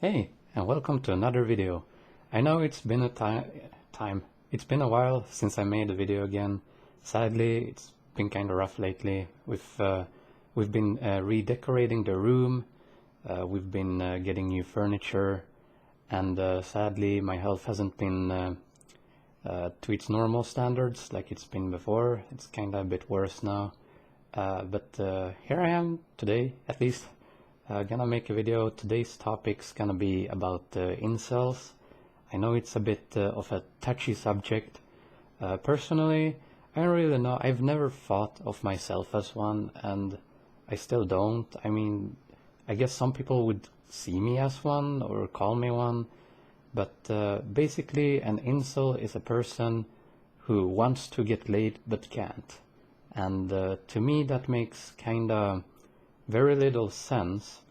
Hey, and welcome to another video. I know it's been it's been a while since I made a video again. Sadly, it's been kind of rough lately. We've been redecorating the room. We've been getting new furniture, and sadly, my health hasn't been to its normal standards like it's been before. It's kind of a bit worse now. But here I am today, at least. Gonna make a video. Today's topic's gonna be about incels. I know it's a bit of a touchy subject. Personally, I don't really know. I've never thought of myself as one, and I still don't. I mean, I guess some people would see me as one or call me one, but basically an incel is a person who wants to get laid but can't. And to me that makes kinda very little sense,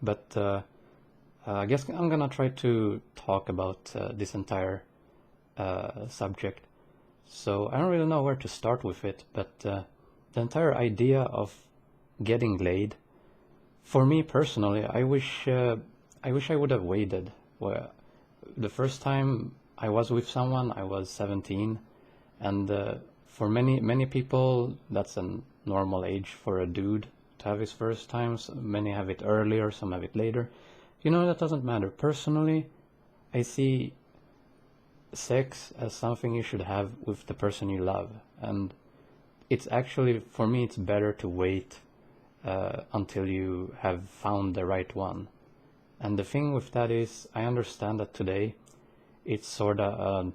but I guess I'm gonna try to talk about this entire subject. So I don't really know where to start with it, but the entire idea of getting laid, for me personally, I wish I would have waited. Well, the first time I was with someone, I was 17, and for many people, that's a normal age for a dude to have his first times. Many have it earlier, some have it later. You know, that doesn't matter. Personally, I see sex as something you should have with the person you love, and it's actually, for me, it's better to wait until you have found the right one. And the thing with that is, I understand that today it's sorta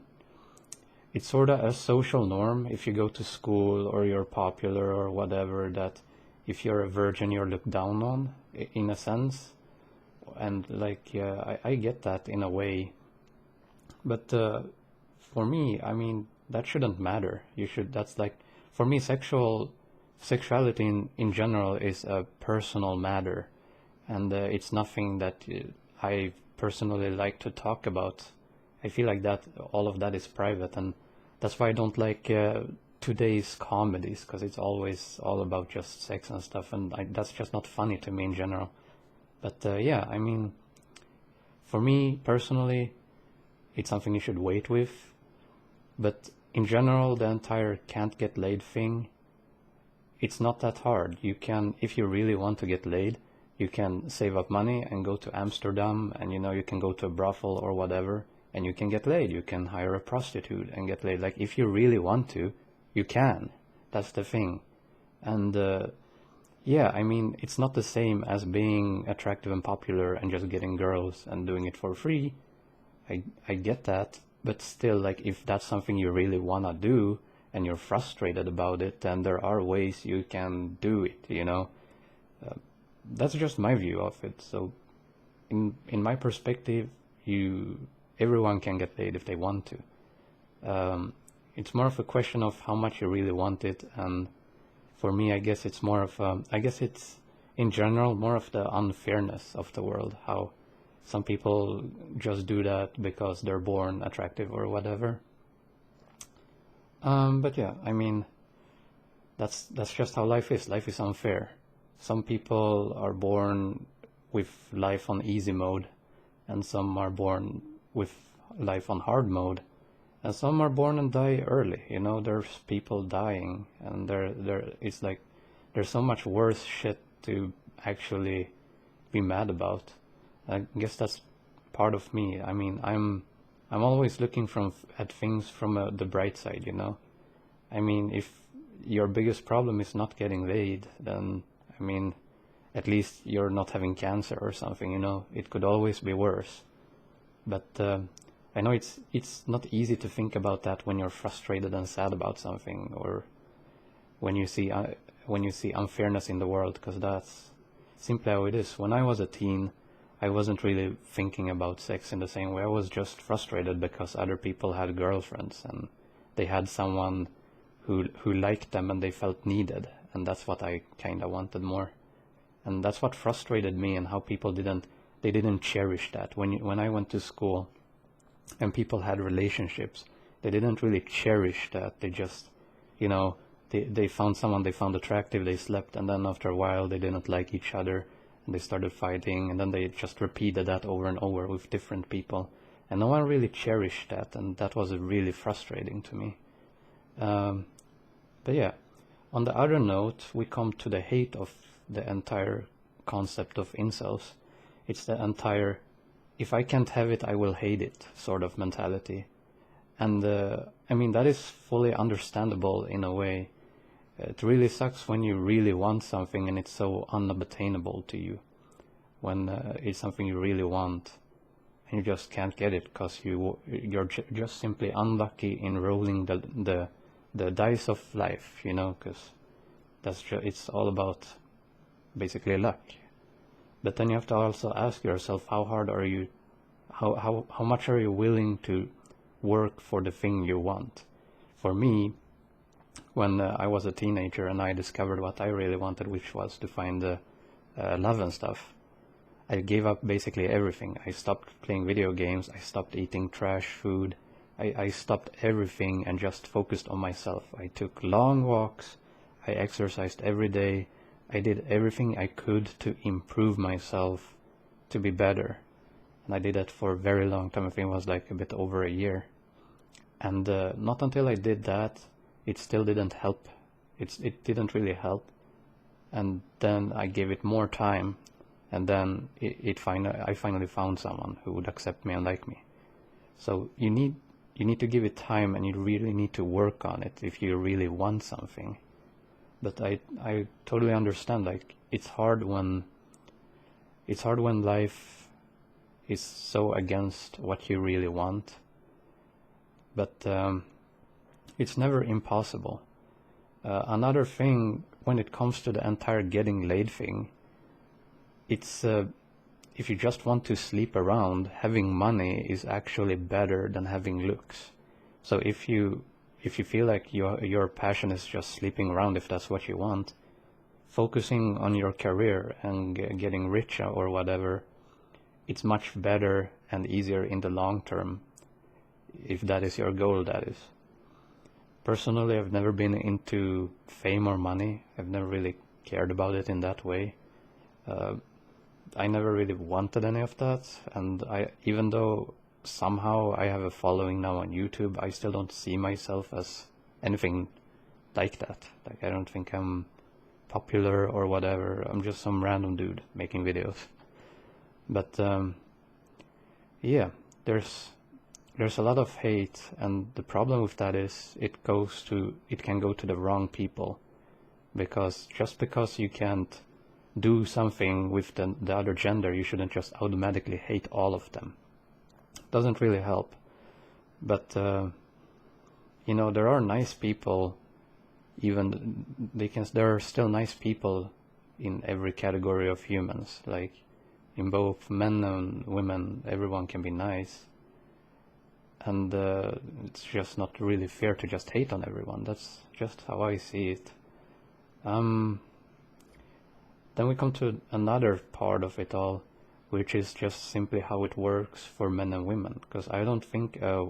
a social norm if you go to school or you're popular or whatever, that if you're a virgin you're looked down on, in a sense. And like, yeah, I get that in a way, but for me, I mean, that shouldn't matter. That's like, for me, sexuality in general is a personal matter, and it's nothing that I personally like to talk about. I feel like that all of that is private, and that's why I don't like today's comedies, because it's always all about just sex and stuff, and that's just not funny to me in general. But yeah, I mean, for me personally, it's something you should wait with. But in general, the entire can't get laid thing, it's not that hard. You can, if you really want to get laid, you can save up money and go to Amsterdam, and you can go to a brothel or whatever, and you can get laid. You can hire a prostitute and get laid. Like, if you really want to, you can. That's the thing. And yeah, I mean, it's not the same as being attractive and popular and just getting girls and doing it for free. I get that, but still, like, if that's something you really wanna do and you're frustrated about it, then there are ways you can do it. That's just my view of it. So in my perspective, everyone can get laid if they want to. It's more of a question of how much you really want it, and for me, I guess it's more of I guess it's in general more of the unfairness of the world, how some people just do that because they're born attractive or whatever. But yeah, I mean, that's just how life is. Life is unfair. Some people are born with life on easy mode, and some are born with life on hard mode, and some are born and die early. There's people dying, and it's like there's so much worse shit to actually be mad about. I guess that's part of me. I mean, I'm always looking at things from the bright side. I mean, if your biggest problem is not getting laid, then I mean, at least you're not having cancer or something. It could always be worse. But I know it's not easy to think about that when you're frustrated and sad about something, or when you see unfairness in the world, because that's simply how it is. When I was a teen, I wasn't really thinking about sex in the same way. I was just frustrated because other people had girlfriends and they had someone who liked them and they felt needed, and that's what I kind of wanted more. And that's what frustrated me, and how people didn't cherish that. When I went to school and people had relationships, they didn't really cherish that. They just, they found someone they found attractive, they slept, and then after a while they didn't like each other, and they started fighting, and then they just repeated that over and over with different people, and no one really cherished that, and that was really frustrating to me. But yeah, on the other note, we come to the hate of the entire concept of incels. It's the entire, if I can't have it, I will hate it sort of mentality. And I mean, that is fully understandable in a way. It really sucks when you really want something and it's so unobtainable to you. When it's something you really want and you just can't get it because you're just simply unlucky in rolling the dice of life, you know, because it's all about basically luck. But then you have to also ask yourself, how hard are you, how much are you willing to work for the thing you want? For me, when I was a teenager and I discovered what I really wanted, which was to find love and stuff, I gave up basically everything. I stopped playing video games, I stopped eating trash food, I stopped everything and just focused on myself. I took long walks, I exercised every day, I did everything I could to improve myself, to be better. And I did that for a very long time. I think it was like a bit over a year. And not until I did that, it still didn't help. It didn't really help. And then I gave it more time, and then I finally found someone who would accept me and like me. So you need to give it time, and you really need to work on it if you really want something. But I totally understand, like, it's hard when life is so against what you really want. But it's never impossible. Another thing, when it comes to the entire getting laid thing, it's if you just want to sleep around, having money is actually better than having looks. So if you feel like your passion is just sleeping around, if that's what you want, focusing on your career and getting rich or whatever, it's much better and easier in the long term, if that is your goal, that is. Personally, I've never been into fame or money. I've never really cared about it in that way. I never really wanted any of that, and even though somehow I have a following now on YouTube, I still don't see myself as anything like that. Like, I don't think I'm popular or whatever. I'm just some random dude making videos. But yeah, there's a lot of hate, and the problem with that is it can go to the wrong people, because just because you can't do something with the other gender, you shouldn't just automatically hate all of them. Doesn't really help. But you know, there are nice people. There are still nice people in every category of humans. Like, in both men and women, everyone can be nice. And it's just not really fair to just hate on everyone. That's just how I see it. Then we come to another part of it all, which is just simply how it works for men and women. Because I don't think a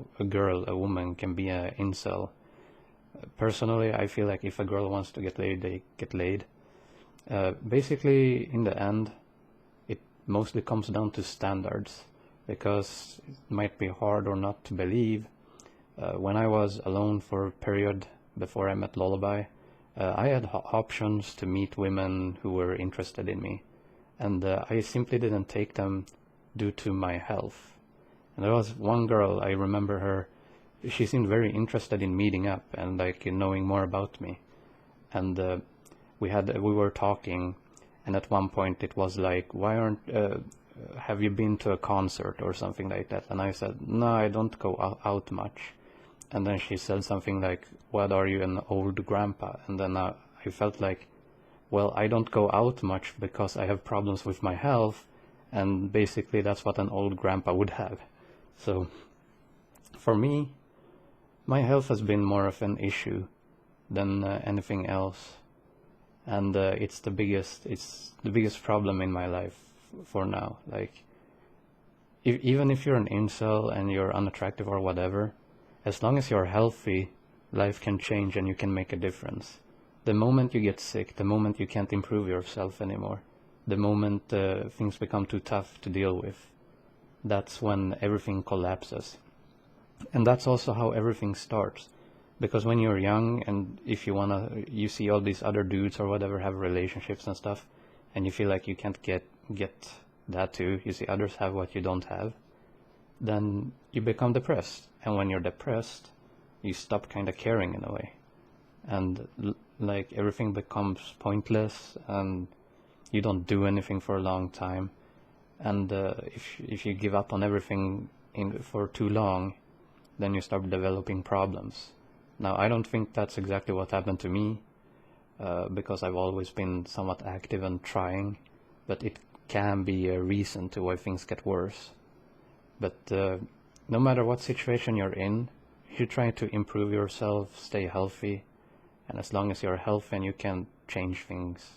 woman can be an incel. Personally, I feel like if a girl wants to get laid, they get laid. Basically, in the end, it mostly comes down to standards. Because it might be hard or not to believe, when I was alone for a period before I met Lullaby, I had options to meet women who were interested in me, and I simply didn't take them due to my health. And there was one girl, I remember her, she seemed very interested in meeting up and like in knowing more about me. And we were talking, and at one point it was like, have you been to a concert or something like that? And I said, no, I don't go out much. And then she said something like, what, are you, an old grandpa? And then I felt like, well, I don't go out much because I have problems with my health, and basically that's what an old grandpa would have. So for me, my health has been more of an issue than anything else, and it's the biggest problem in my life for now. Like, even if you're an incel and you're unattractive or whatever, as long as you're healthy, life can change and you can make a difference. The moment you get sick, the moment you can't improve yourself anymore, the moment things become too tough to deal with, that's when everything collapses. And that's also how everything starts. Because when you're young, and if you see all these other dudes or whatever have relationships and stuff, and you feel like you can't get that too, you see others have what you don't have, then you become depressed. And when you're depressed, you stop kind of caring in a way. And like everything becomes pointless, and you don't do anything for a long time. And if you give up on everything for too long, then you start developing problems. Now, I don't think that's exactly what happened to me, because I've always been somewhat active and trying, but it can be a reason to why things get worse. But no matter what situation you're in, you should try to improve yourself, stay healthy, and as long as you're healthy and you can change things,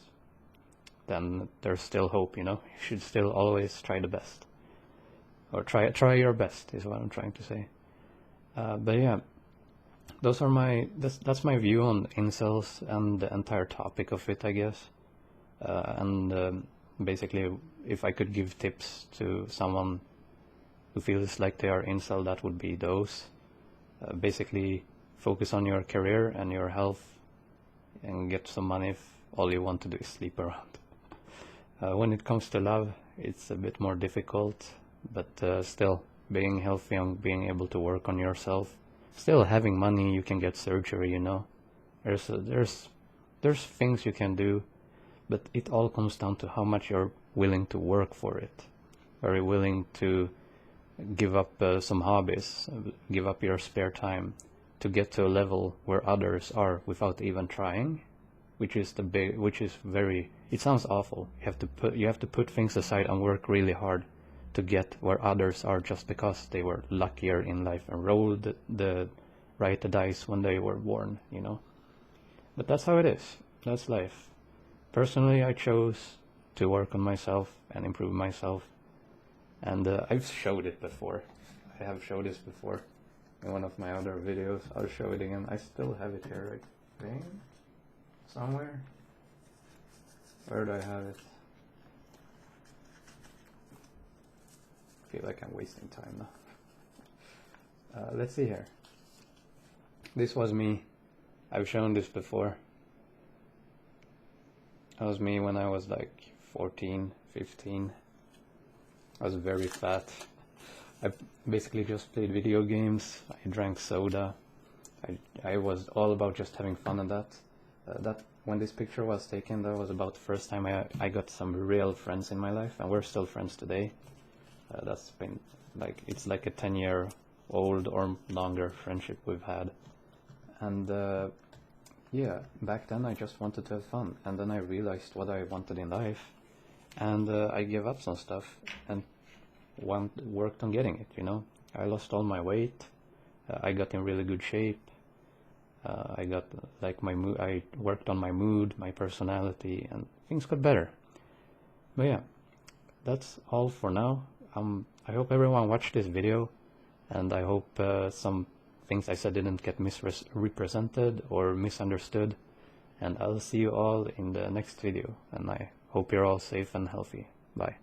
then there's still hope, you know. You should still always try the best, or try your best is what I'm trying to say. But yeah, those are that's my view on incels and the entire topic of it, I guess. Basically, if I could give tips to someone who feels like they are incel, that would be those. Basically, focus on your career and your health, and get some money if all you want to do is sleep around. When it comes to love, it's a bit more difficult, but still, being healthy and being able to work on yourself, still having money, you can get surgery, you know. There's things you can do, but it all comes down to how much you're willing to work for it. Are you willing to give up some hobbies, give up your spare time to get to a level where others are without even trying? It sounds awful. You have to put things aside and work really hard to get where others are just because they were luckier in life and rolled the right dice when they were born, you know. But that's how it is. That's life. Personally, I chose to work on myself and improve myself, and I've showed it before. I have showed this before in one of my other videos. I'll show it again. I still have it here, I think, somewhere. Where do I have it? I feel like I'm wasting time now. Let's see here. This was me. I've shown this before. That was me when I was like 14, 15. I was very fat. I basically just played video games. I drank soda. I was all about just having fun and that. When this picture was taken, that was about the first time I got some real friends in my life, and we're still friends today. That's been it's like a 10-year-old or longer friendship we've had. And yeah, back then I just wanted to have fun, and then I realized what I wanted in life, and I gave up some stuff and worked on getting it, you know. I lost all my weight. I got in really good shape. I got my mood. I worked on my mood, my personality, and things got better. But yeah, that's all for now. I hope everyone watched this video, and I hope some things I said didn't get misrepresented or misunderstood. And I'll see you all in the next video, and I hope you're all safe and healthy. Bye.